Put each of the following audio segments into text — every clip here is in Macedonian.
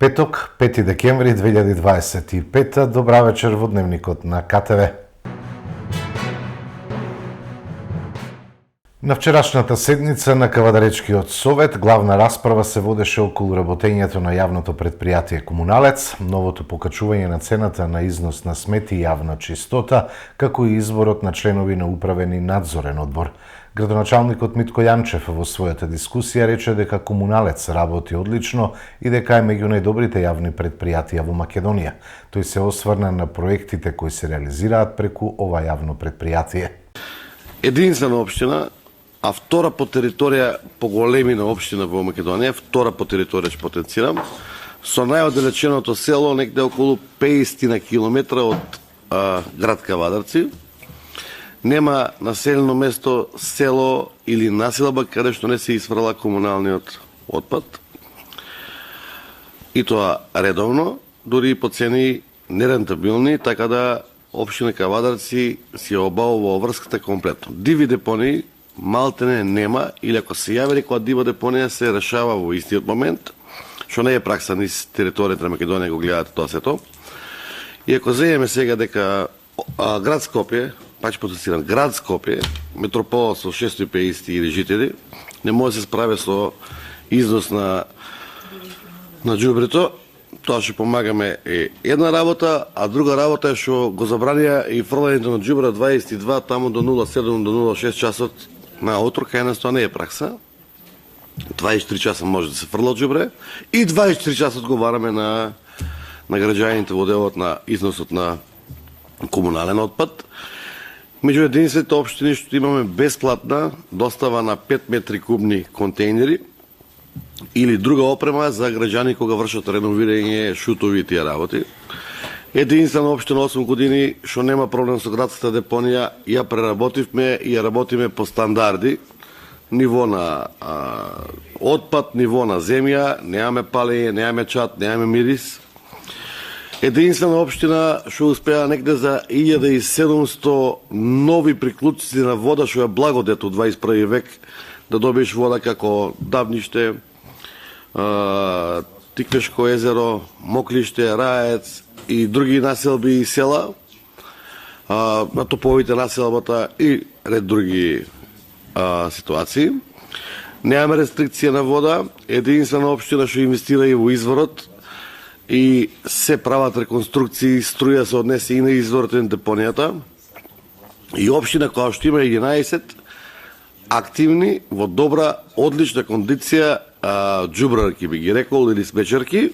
Петок, 5 декември 2025. Добра вечер во дневникот на КТВ. На вчерашната седница на Кавадаречкиот совет главна расправа се водеше околу работењето на јавното предпријатие Комуналец, новото покачување на цената на износ на смети и јавна чистота, како и изборот на членови на управен и надзорен одбор. Градоначалникот Митко Јанчев во својата дискусија рече дека Комуналец работи одлично и дека е меѓу најдобрите јавни предпријатија во Македонија. Тој се осврна на проектите кои се реализираат преку ова јавно предпријатие. Единствена општина, а втора по територија по големина општина во Македонија, втора по територија ќе потенцирам, со најоддалеченото село некде околу 50 на километра од град Кавадарци. Нема населено место, село или населба каде што не се изфрла комуналниот отпад. И тоа редовно, дури и по цени нерентабилни, така да општина Кавадарци си обавува врската комплетно. Диви депонии малтене нема, или ако се јави некоја дива депонија се решава во истиот момент, што не е пракса низ територијата на Македонија, го гледате тоа сето. И ако земеме сега дека град Скопје, пак ќе потенцирам, град Скопје, метропола со 650 жители, не може да се справи со износ на џубрето, тоа ќе помагаме една работа, а друга работа е што го забранија и фрлањето на џубра 22 таму до 07 до 06 часот на утро, кај нас тоа не е пракса. 24 часа може да се фрла џубре и 24 часа одговараме на граѓаните во делот на износот на комунален отпад. Меѓу единствените општини што имаме бесплатна достава на 5 метри кубни контейнери или друга опрема за граѓани кога вршат реновирање, шутови и тие работи. Единствена општина 8 години што нема проблем со градската депонија, ја преработивме и ја работиме по стандарди, ниво на отпад, ниво на земја, немаме палење, немаме чат, немаме мирис. Единствена општина што успеа некде за 1700 нови приклучици на вода, што е благодет од 21 век, да добиеш вода како Давниште, Тиквешко езеро, Моклиште, Раец и други населби и села, на топовите населбата и ред други ситуации. Немаме рестрикција на вода, единствена општина што инвестира и во изворот, и се прават реконструкции, струја се однесе и на изворот на депонијата. И општина која што има 11 активни, во добра, одлична кондиција џубрарки би ги рекол или смечарки,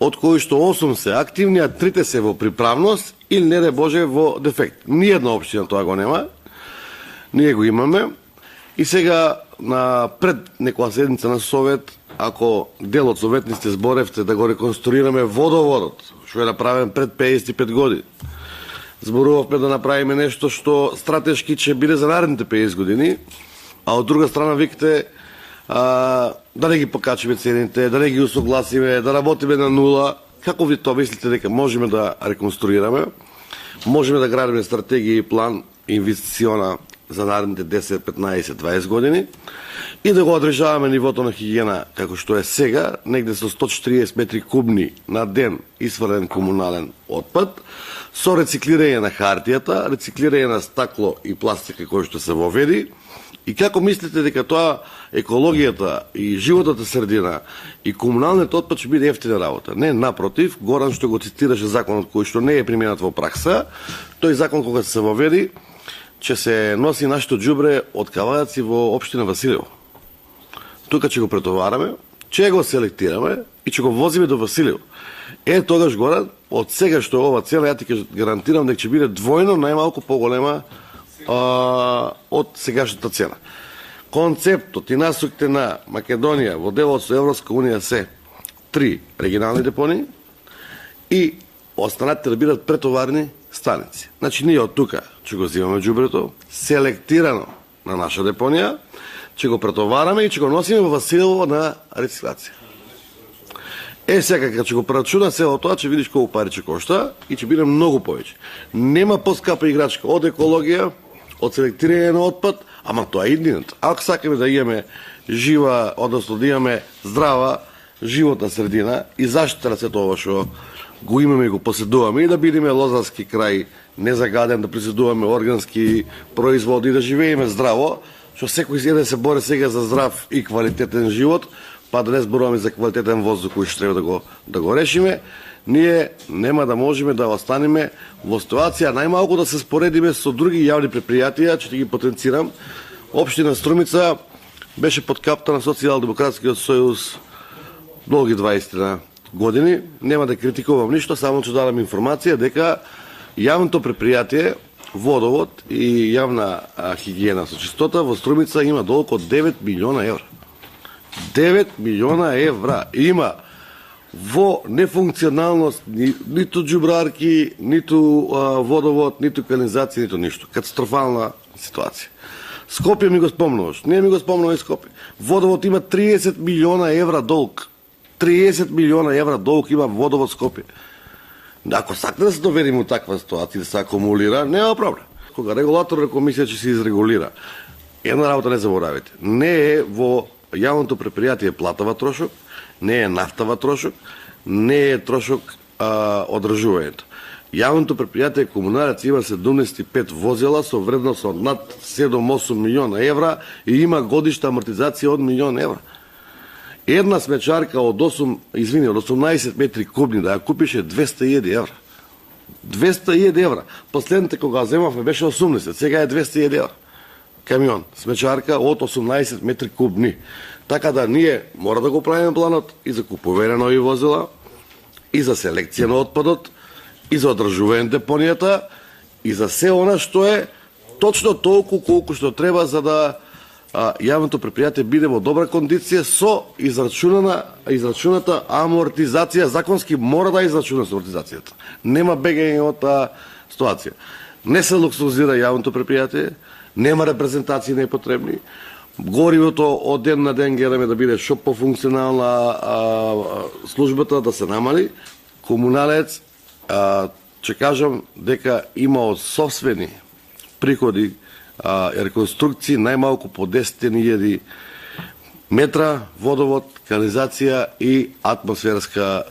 од кои што 8 се активни, а 3 се во приправност или не де Боже во дефект. Ниједна општина тоа го нема. Ние го имаме. И сега на пред некоја седница на совет, ако дел од советниците зборевте да го реконструираме водоводот, што е направен пред 55 години. Зборувавме да направиме нешто што стратешки ќе биде за наредните 50 години, а од друга страна викате да не ги покачиме цените, да не ги усогласиме, да работиме на нула. Како ви тоа мислите дека можеме да реконструираме? Можеме да градиме стратегија и план инвестициона за наредните 10, 15, 20 години и да го одржаваме нивото на хигиена како што е сега, негде со 140 метри кубни на ден исфрлен комунален отпад, со рециклирање на хартијата, рециклирање на стакло и пластика кој што се воведи. И како мислите дека тоа екологијата и животната средина и комуналниот отпад ќе биде ефтина работа? Не, напротив, Горан што го цитираше законот кој што не е применат во пракса, тој закон кога се воведи, ќе се носи нашето џубре од Кавадарци во општина Василево. Тука ќе го претовараме, ќе го селектираме и ќе го возиме до Василево. Тогаш Горан, од сега што ова цена, ја ти ќе гарантирам дека ќе биде двојно најмалку поголема од сегашната цена. Концептот и насоките на Македонија во делот со Европска унија се 3 регионални депонии и останатите да бидат претоварни станици. Значи ние од тука ќе го зимаме џубрето, селектирано на наша депонија, ќе го претовараме и ќе го носиме во Василево на рециклација. Сега кога ќе го прерачуна село тоа, ќе видиш колку пари ќе кошта и ќе биде многу повеќе. Нема поскапа играчка од екологија, од селектирање на отпад, ама тоа е иднината. Ако сакаме да имаме жива, односно да имаме здрава животна средина и заштита на сето ова што го имаме и го поседуваме и да бидеме лозарски крај незагаден, да преседуваме органски производи, да живееме здраво, што секој се се бори сега за здрав и квалитетен живот, па да не зборуваме за квалитетен воздух кој што треба да го решиме, ние нема да можеме да останеме во ситуација најмалку да се споредиме со други јавни предпријатија, ќе ги потенцирам. Општина Струмица беше под капта на Социјалдемократскиот сојуз долги 20 години. Нема да критикувам ништо, само ќе дадам информација дека јавното предпријатие Водовод и јавна хигиена со чистота во Струмица има долг од 9 милиона евра. 9 милиона евра има во нефункционалност ниту џубрарки, ниту водовод, ниту канализација, ниту ништо. Катастрофална ситуација. Скопје ми го спомнуваш, не ми го спомнува и Скопје. Водовод има 30 милиона евра долг. 30 милиона евра долг има Водовод Скопје. Ако сакате да се довериме у таква ситуација, да се акумулира, нема проблем. Кога регулаторна комисија ќе се изрегулира, една работа не заборавите. Не е во јавното предпријатие платава трошок, не е нафтава трошок, не е трошок одржувањето. Јавното предпријатие Комуналец има 75 возила со вредност од над 7-8 милиона евра и има годишна амортизација од милион евра. Една смечарка од 18 метри кубни да ја купише 200.000 евра. 200.000 евра. Последните кога земавме беше 80, сега е 200.000 евра. Камион, смечарка од 18 метри кубни. Така да ние мора да го правиме планот и за купување на нови возила, и за селекција на отпадот, и за одржување депонијата, и за се она што е точно толку колку што треба за да јавното предпријатие биде во добра кондиција со израчуната амортизација. Законски мора да израчуна со амортизацијата. Нема бегање од таа ситуација. Не се луксузира јавното предпријатие, нема репрезентации непотребни. Горивото од ден на ден гледаме да биде што пофункционална службата, да се намали. Комуналец, ќе кажам дека има од собствени приходи реконструкции најмалку по 10.000 метра водовод, канализација и атмосферска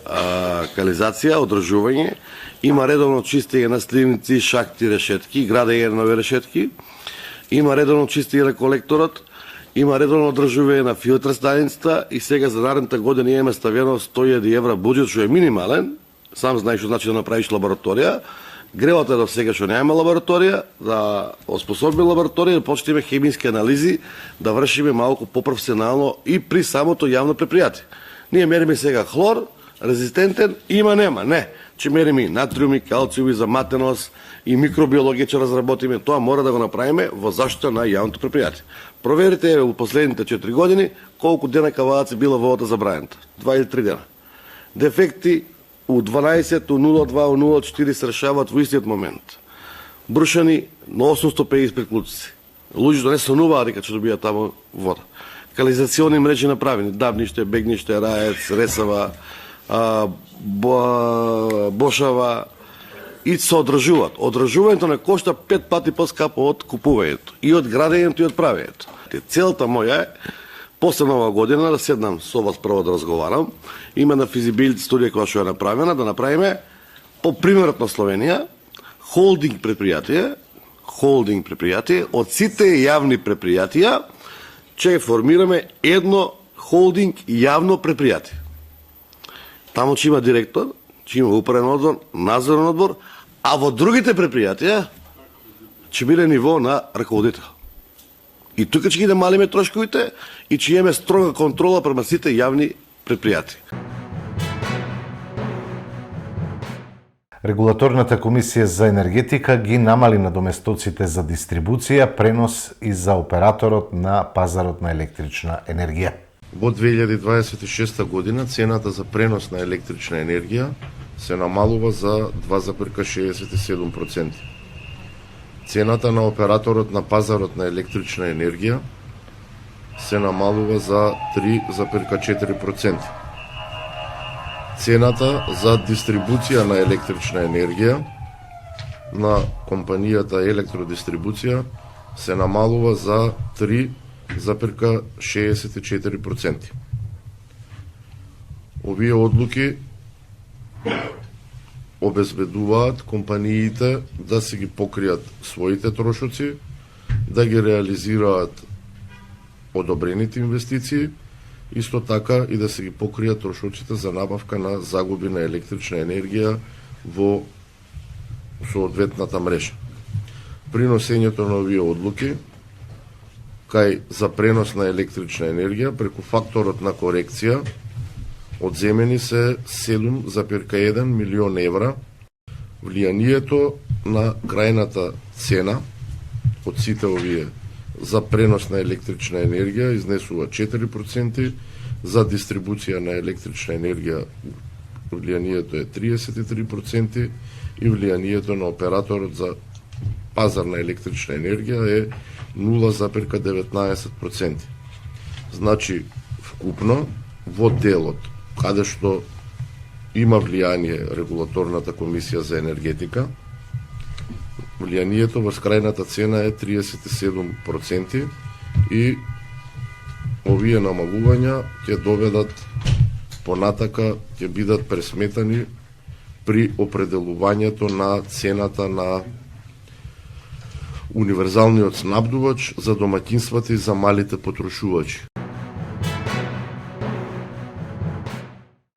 канализација, одржување. Има редовно чистење на сливници, шахти, решетки, градење на нови решетки. Има редовно чистење на колекторот, има редовно одржување на филтр станицата и сега за наредната година имаме ставено 100.000 евра буџет, што е минимален. Сам знаеш што значи да направиш лабораторија. Гревата е до сега што немаме лабораторија, да оспособиме лабораторија, да почнеме хемиски анализи, да вршиме малку попрофесионално и при самото јавно предпријатие. Ние мериме сега хлор, резистентен, има нема, не. Че мериме и натриуми, калциуми, заматеност и микробиологија ќе разработиме, тоа мора да го направиме во заштита на јавното предпријатие. Проверите во последните 4 години колку дена кавалаци била водата забраната. 2 или 3 дена. Дефекти у 12, у 02, у 04 се решаваат во истиот момент. Брушани на 850 приклучици. Луѓето не сонуваат дека ќе добијат таму вода. Канализациони мрежи направени, Давниште, Бегниште, Раец, Ресава, Бошава и се одржуваат. Одржувањето не кошта 5 пати поскапо од купувањето и од градењето и од правењето. Целта моја е после нова година да седнам со вас прво да разговарам. Има на физибилити студија која што е направена, да направиме по примерот на Словенија холдинг предпријатие од сите јавни предпријатија ќе формираме едно холдинг јавно предпријатие. Таму ќе има директор, ќе има управен одбор, надзорен одбор, а во другите предпријатија ќе биде ниво на раководител. И тука ќе ги намалиме трошковите и ќе имаме строга контрола према сите јавни предпријатија. Регулаторната комисија за енергетика ги намали надоместоците за дистрибуција, пренос и за операторот на пазарот на електрична енергија. Во 2026 година цената за пренос на електрична енергија се намалува за 2,67%. Цената на операторот на пазарот на електрична енергија се намалува за 3,4%. Цената за дистрибуција на електрична енергија на компанијата Електродистрибуција се намалува за 3,64%. Овие одлуки обезбедуваат компаниите да си ги покријат своите трошоци, да ги реализираат одобрените инвестиции, исто така и да се ги покријат трошоците за набавка на загуби на електрична енергија во соодветната мрежа. При носењето на овие одлуки, кај за пренос на електрична енергија преку факторот на корекција, одземени се 7,1 милион евра. Влијанието на крајната цена од сите овие за пренос на електрична енергија изнесува 4%, за дистрибуција на електрична енергија влијанието е 33% и влијанието на операторот за пазар на електрична енергија е 0,19%. Значи, вкупно, во делот, каде што има влијание регулаторната комисија за енергетика, влијанието врз крајната цена е 37% и овие намалувања ќе доведат понатака, ќе бидат пресметани при определувањето на цената на универзалниот снабдувач за домаќинствата и за малите потрошувачи.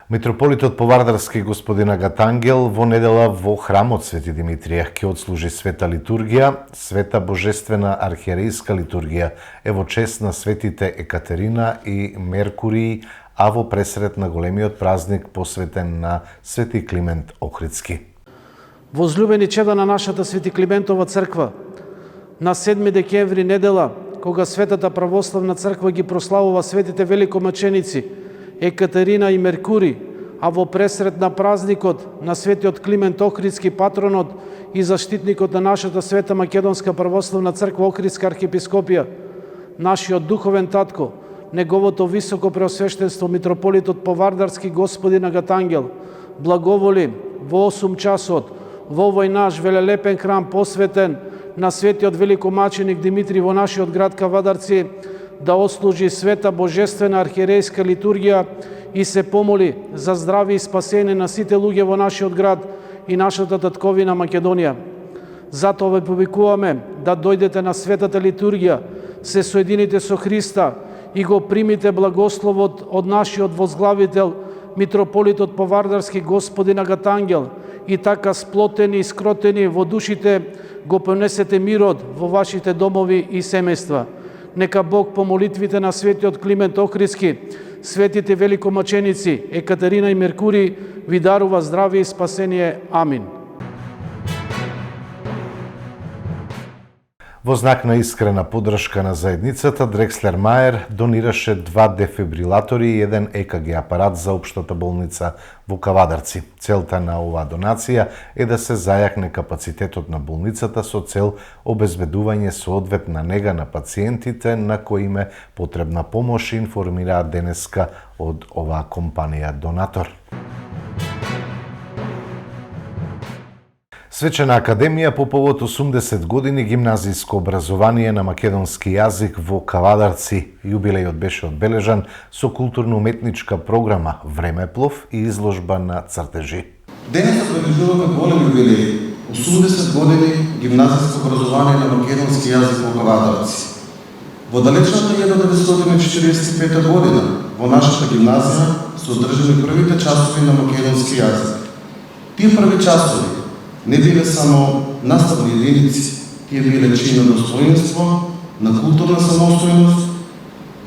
Митрополитот Повардарски господин Агатангел во недела во храмот Свети Димитрија ќе отслужи света литургија, света божествена архиерејска литургија е во чест на светите Екатерина и Меркурий, а во пресред на големиот празник посветен на Свети Климент Охридски. Возлюбени чеда на нашата Свети Климентова црква, на 7 декември недела, кога Светата православна црква ги прославува светите великомаченици Екатерина и Меркурий, а во пресред на празникот на светиот Климент Охридски, патронот и заштитникот на нашата Света Македонска православна црква Охридска архиепископија, нашиот духовен татко, неговото високо преосвештенство митрополитот Повардарски господин Агатангел, благоволи во 8 часот во овој наш велелепен храм посветен на светиот великомаченик Димитри во нашиот град Кавадарци, да отслужи света божествена архиерејска литургија и се помоли за здраве и спасение на сите луѓе во нашиот град и нашата татковина Македонија. Затоа ве повикуваме да дојдете на светата литургија, се соедините со Христа и го примите благословот од нашиот возглавител митрополитот Повардарски господин Агатангел, и така сплотени и скротени во душите го понесете мирот во вашите домови и семејства. Нека Бог по молитвите на светиот Климент Охридски, светите великомаченици Екатерина и Меркурий ви дарува здраве и спасение. Амин. Во знак на искрена поддршка на заедницата, Дрекслер Мајер донираше 2 дефибрилатори и 1 ЕКГ апарат за општата болница во Кавадарци. Целта на оваа донација е да се зајакне капацитетот на болницата со цел обезбедување соодветна нега на пациентите на кои им е потребна помош, информираат денеска од оваа компанија донатор. Свечена академија по повод 80 години гимназиско образование на македонски јазик во Кавадарци. Јубилејот беше одбележан со културно-уметничка програма Времеплов и изложба на цртежи. Денес отбележуваме голем јубилеј, 80 години гимназиско образование на македонски јазик во Кавадарци. Во далечната 1945 година во нашата гимназија се одржани првите часови на македонски јазик. Тие први часови не биле само наставни единици, тие биле чин на достоинство, на културна самостојност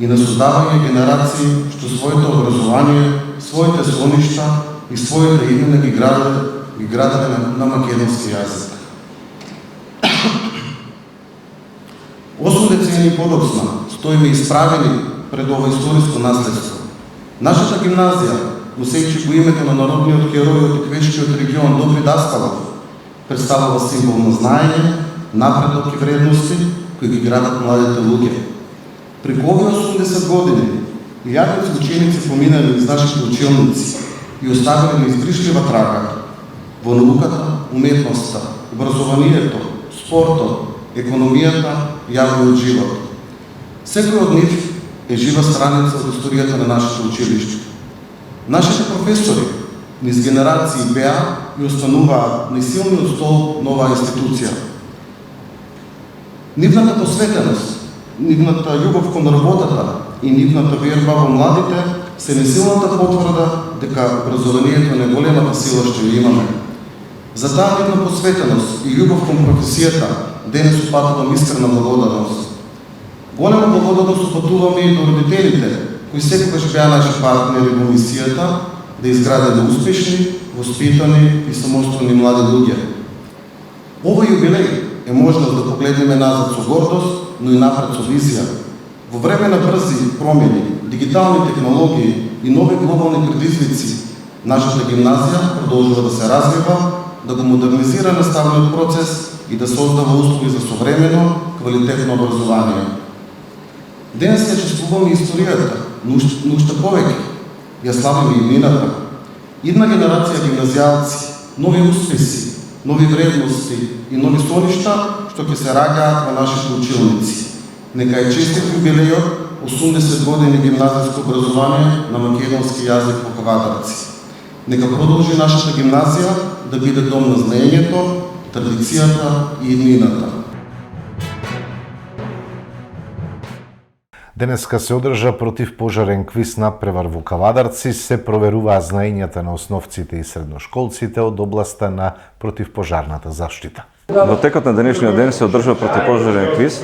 и на создавање генерации што своето образование, своите слоништа и своите имена ги граделе на македонски јазик. 8 децени подоцна стоиме исправени пред ова историско наследство. Нашата гимназија, носејќи го името на народниот херој од Иквешкиот регион Добри Даскалов, представува символ на знаење, напредок и вредности кои ги градат младите луѓе. Преку овие 80 години, илјадници ученици поминали из нашите училници и оставили неизбришлива трага во науката, уметноста, образованието, спортот, економијата, јавниот живот. Секој од нив е жива страница од историјата на нашето училиште. Нашите професори низ генерации беа и остануваат најсилниот стол на оваа институција. Нивната посветеност, нивната љубов кон работата и нивната верба во младите се несилната потврда дека образованието не големата сила што ја имаме. За таа нивна посветеност и љубов кон професијата денес упатувам искрена благодарност. Голема благодарност упатуваме и до родителите, кои секогаш беа наши партнери во мисијата да изградиме успешни, воспитани и самостојни млади луѓе. Овој јубилеј е можност да погледнеме назад со гордост, но и напред со визија. Во време на брзи промени, дигитални технологии и нови глобални предизвици, нашата гимназија продолжува да се развива, да го модернизира наставниот процес и да создава услови за современо, квалитетно образование. Денес ја чествуваме историјата, но уште повеќе ја славиме иднината. Идна генерација гимназијалци, нови успеси, нови вредности и нови соништа што ќе се раѓаат во нашите училници. Нека е честит јубилејот 80 години гимназијско образование на македонски јазик во Кавадарци. Нека продолжи нашата гимназија да биде дом на знаењето, традицијата и иднината. Денеска се одржа противпожарен квиз надпревар во Кавадарци, се проверуваа знаењата на основците и средношколците од областа на противпожарната заштита. Во текот на денешниот ден се одржува противпожарен квиз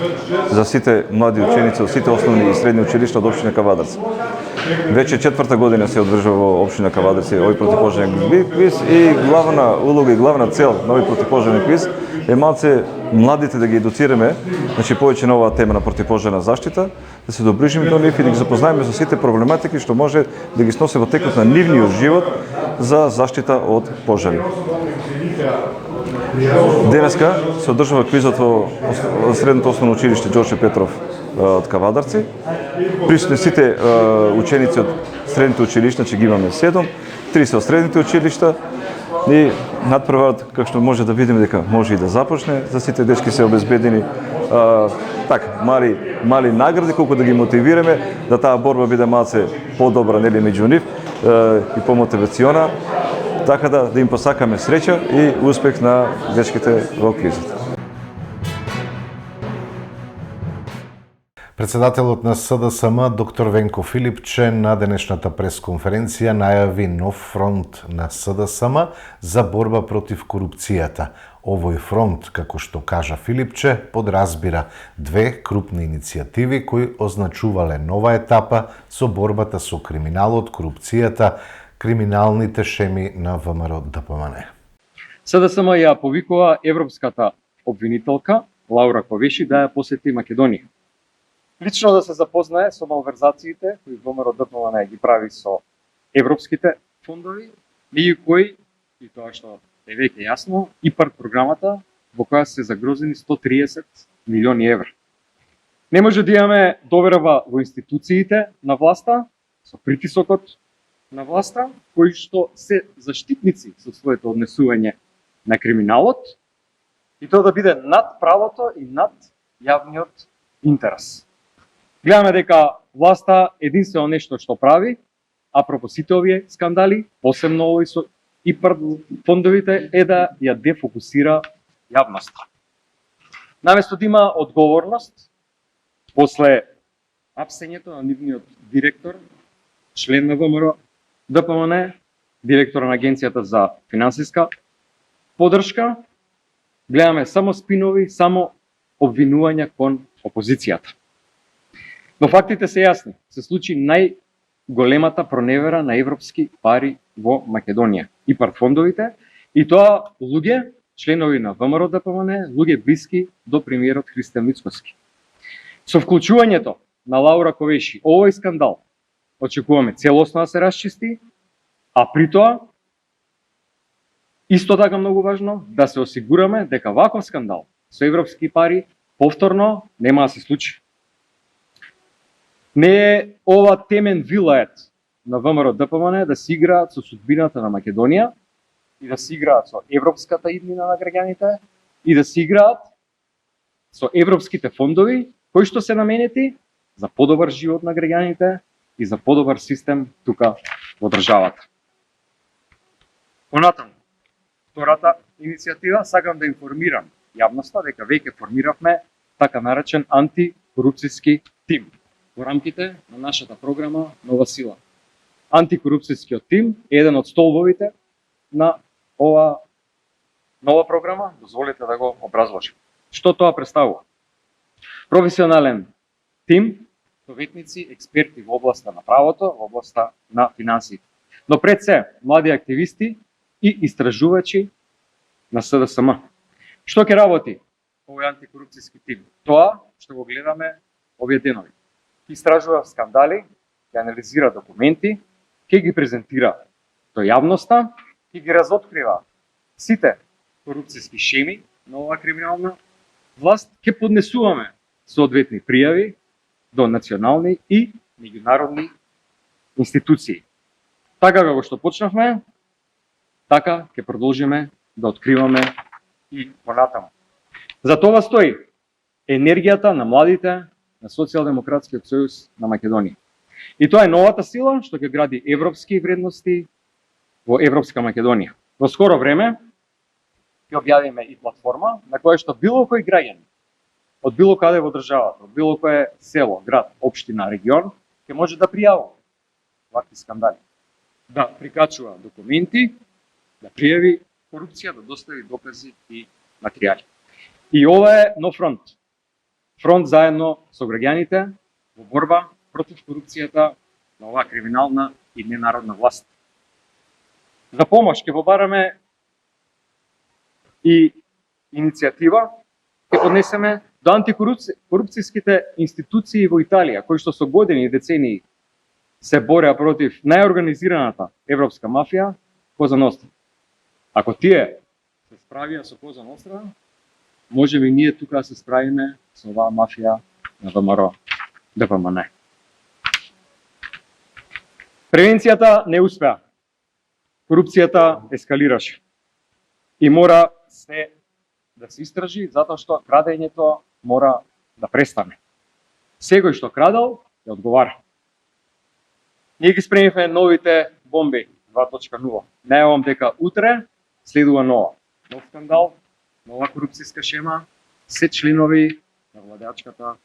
за сите млади ученици од сите основни и средни училишта од општина Кавадарци. Веќе четврта година се одржува во општина Кавадарци овој противпожарен квиз и главна улога и главна цел на овој противпожарен квиз е малце младите да ги едуцираме, значи повеќе на оваа тема на противпожарна заштита, да се доближиме до нив и да ги запознаеме со сите проблематики што може да ги сноси во текот на нивниот живот за заштита од пожари. Денеска се одржува квизот во средното основно училиште Ѓорче Петров од Кавадарци. Присутни сите ученици од средните училишта, че ги имаме 7, 3 се од средните училишта и надпреварот, како што може да видиме дека може и да започне, за сите дечки се обезбедени мали награди, колку да ги мотивираме да таа борба биде малце подобра нели меѓу нив и помотивациона. Така да им посакаме среќа и успех на дечките во квизот. Председателот на СДСМ, доктор Венко Филипче, на денешната пресконференција најави нов фронт на СДСМ за борба против корупцијата. Овој фронт, како што кажа Филипче, подразбира две крупни иницијативи кои означувале нова етапа со борбата со криминалот, корупцијата, криминалните шеми на ВМРО ДПМН. СДСМ ја повикува европската обвинителка Лаура Ковеши да ја посети Македонија. Лично да се запознае со малверзациите кои ВМРО ДПМН ги прави со европските фондови, меѓу кои, и тоа што е веќе јасно, ИПАРД програмата во која се загрозени 130 милиони евра. Не може да имаме доверба во институциите на власта, со притисокот на власта, кои што се заштитници со своето однесување на криминалот, и тоа да биде над правото и над јавниот интерес. Гледаме дека власта единствено нешто што прави, а пропо сите овие скандали, посебно овој со ИПАРД фондовите, е да ја дефокусира јавноста. Наместо да има одговорност, после апсењето на нивниот директор, член на ВМРО ДПМН, директор на Агенцијата за финансиска поддршка, гледаме само спинови, само обвинувања кон опозицијата. Но фактите се јасни. Се случи најголемата проневера на европски пари во Македонија. ИПАРД фондовите, и тоа луѓе, членови на ВМРО ДПМН, луѓе блиски до премиерот Христијан Мицкоски. Со вклучувањето на Лаура Ковеши, овој скандал очекуваме целосно да се расчисти, а при тоа, исто така многу важно, да се осигураме дека ваков скандал со европски пари повторно нема да се случи. Не е ова темен вилает на ВМРО ДПМН да се играат со судбината на Македонија и да се играат со европската иднина на граѓаните и да се играат со европските фондови кои што се наменети за подобар живот на граѓаните, и за подобар систем тука во државата. Понатаму, втората иницијатива, сакам да информирам јавноста дека веќе формиравме така наречен антикорупцијски тим во рамките на нашата програма Нова сила. Антикорупцијскиот тим е еден од столбовите на ова нова програма, дозволете да го образложим. Што тоа представува? Професионален тим, советници, експерти во областа на правото, во областа на финансиите. Но пред се, млади активисти и истражувачи на СДСМ. Што ќе работи овој антикорупцијски тим? Тоа што го гледаме овие денови. Ќе истражува скандали, ќе анализира документи, ќе ги презентира до јавноста, ќе ги разоткрива сите корупцијски шеми на оваа криминална власт, ќе поднесуваме соодветни пријави до национални и меѓународни институции. Така како што почнавме, така ќе продолжиме да откриваме и понатаму. За тоа стои енергијата на младите на Социјалдемократскиот сојуз на Македонија. И тоа е новата сила што ќе гради европски вредности во Европска Македонија. Во скоро време ќе објавиме и платформа на која што било кој граѓанин од било каде во државата, од било кое село, град, општина, регион, ќе може да пријавува вакви скандали, да прикачува документи, да пријави корупција, да достави докази и материјали. И ова е нов фронт. Фронт заедно со граѓаните во борба против корупцијата на оваа криминална и ненародна власт. За помош ќе побараме и иницијатива, ќе поднесеме до антикорупцијските институции во Италија, кои што со години и децении се бореа против најорганизираната европска мафија, Коза Ностра. Ако тие се справија со Коза Ностра, може би ние тука се справиме со оваа мафија на ВМРО, ДПМН. Превенцијата не успеа. Корупцијата ескалираше. И мора се да се истражи, затоа што крадењето мора да престане. Секој што крадал, ќе одговара. Ние ги спремивме новите бомби 2.0. Најавам дека утре следува нова. Нов скандал, нова корупцијска шема, се членови на владеачката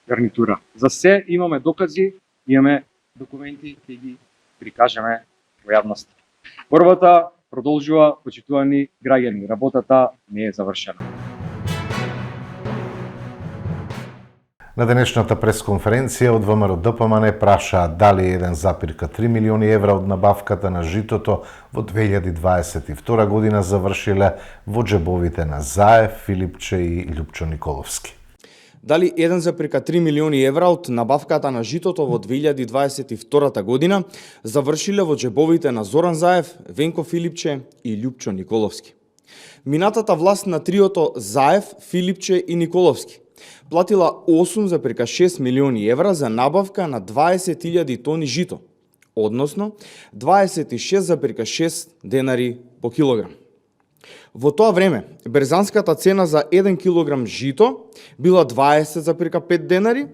гарнитура. За се имаме докази, имаме документи, ќе ги прикажеме во јавност. Борбата продолжува, почитувани граѓани. Работата не е завршена. На денешната пресконференција од ВМРО ДПМН прашаа дали 1,3 милиони евра од набавката на житото во 2022 година завршиле во џебовите на Заев, Филипче и Љупчо Николовски. Дали 1,3 милиони евра од набавката на житото во 2022 година завршиле во џебовите на Зоран Заев, Венко Филипче и Љупчо Николовски. Минатата власт на триото Заев, Филипче и Николовски платила 8,6 милиони евра за набавка на 20.000 тони жито, односно 26,6 денари по килограм. Во тоа време, берзанската цена за 1 килограм жито била 20,5 денари,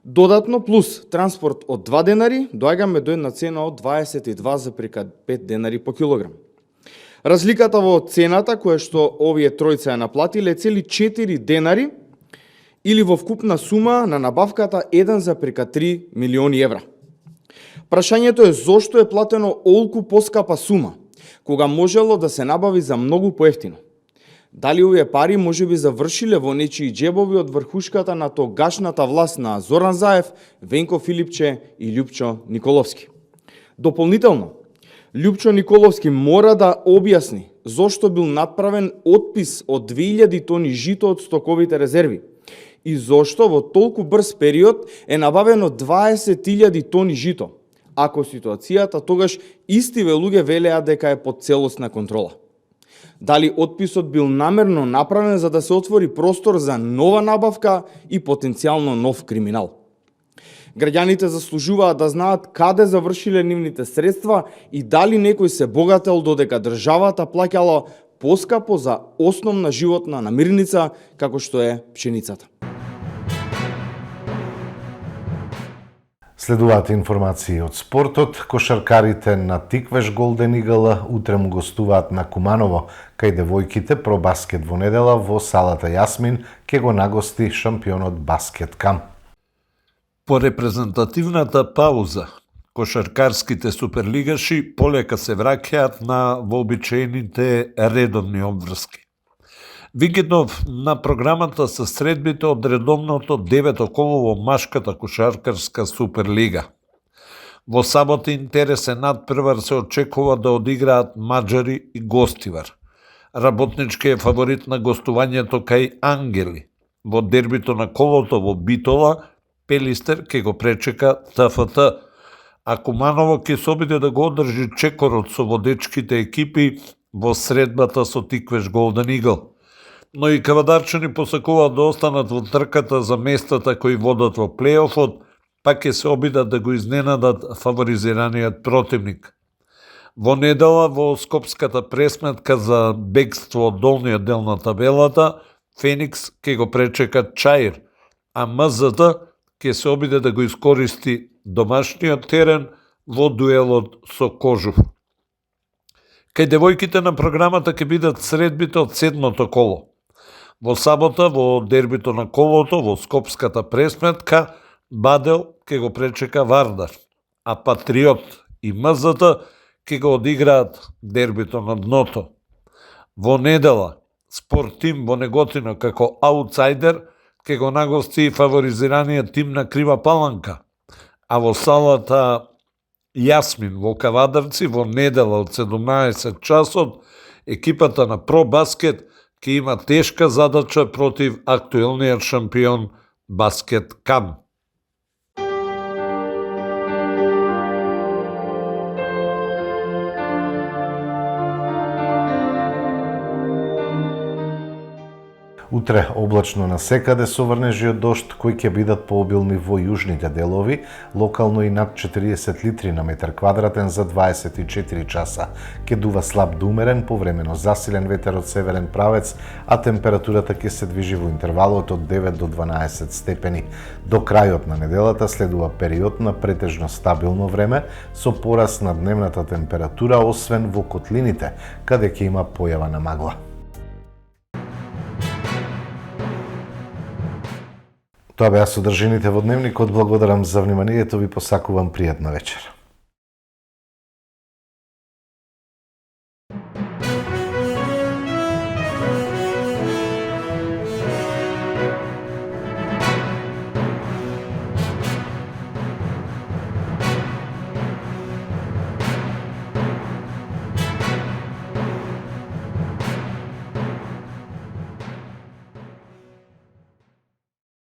додатно плюс транспорт од 2 денари, доаѓаме до една цена од 22,5 денари по килограм. Разликата во цената која што овие тројца ја наплатиле цели 4 денари или во вкупна сума на набавката 1,3 милиони евра. Прашањето е зошто е платено олку поскапа сума, кога можело да се набави за многу поевтино. Дали овие пари може би завршиле во нечии џебови од врхушката на тогашната власт на Зоран Заев, Венко Филипче и Љупчо Николовски. Дополнително, Љупчо Николовски мора да објасни зошто бил направен отпис од 2000 тони жито од стоковите резерви и зошто во толку брз период е набавено 20.000 тони жито, ако ситуацијата тогаш истиве луѓе велеа дека е под целосна контрола. Дали отписот бил намерно направен за да се отвори простор за нова набавка и потенцијално нов криминал? Граѓаните заслужуваат да знаат каде завршиле нивните средства и дали некој се богател додека државата плаќала поскапо за основна животна намирница како што е пшеницата. Следуваат информации од спортот. Кошаркарите на Тиквеш Голден Игл утре му гостуваат на Куманово, кај девојките про баскет во недела во салата Јасмин ќе го нагости шампионот баскет камп. По репрезентативната пауза, кошаркарските суперлигаши полека се враќаат на вообичаените редовни обврски. Викендов на програмата се средбите од редовното 9-то коло во машката кошаркарска суперлига. Во сабота интересен надпревар се очекува да одиграат маđари и Гостивар. Работнички е фаворит на гостувањето кај Ангели. Во дербито на колото во Битола, Пелистер ќе го пречека ТФТ, а Куманово ќе се обиде да го одржи чекорот со водечките екипи во средбата со Тиквеш Голден Игл. Но и кавадарчани посакуваат да останат во трката за местата кои водат во плейофот, пак ќе се обидат да го изненадат фаворизираниот противник. Во недела во скопската пресметка за бегство од долниот дел на табелата, Феникс ќе го пречека Чаир, а МЗД ќе се обиде да го искористи домашниот терен во дуелот со Кожув. Кај девојките на програмата ќе бидат средбите од 7-то коло. Во сабота во дербито на колото во скопската пресметка Бадел ќе го пречека Вардар, а Патриот и МЗД ќе го одиграат дербито на дното. Во недела Спортим во Неготино како аутсайдер ќе го нагости фаворизираниот тим на Крива Паланка, а во салата Јасмин во Кавадарци во недела од 17 часот екипата на Про Баскет ќе има тешка задача против актуелниот шампион Баскет Кам. Утре облачно насекаде со врнежи од дожд кои ќе бидат пообилни во јужните делови, локално и над 40 литри на метар квадратен за 24 часа. Ќе дува слаб до умерен, повремено засилен ветер од северен правец, а температурата ќе се движи во интервалот од 9 до 12 степени. До крајот на неделата следува период на претежно стабилно време со пораст на дневната температура, освен во котлините, каде ќе има појава на магла. Тоа беа содржините во дневникот. Благодарам за вниманието, ви посакувам пријатна вечер.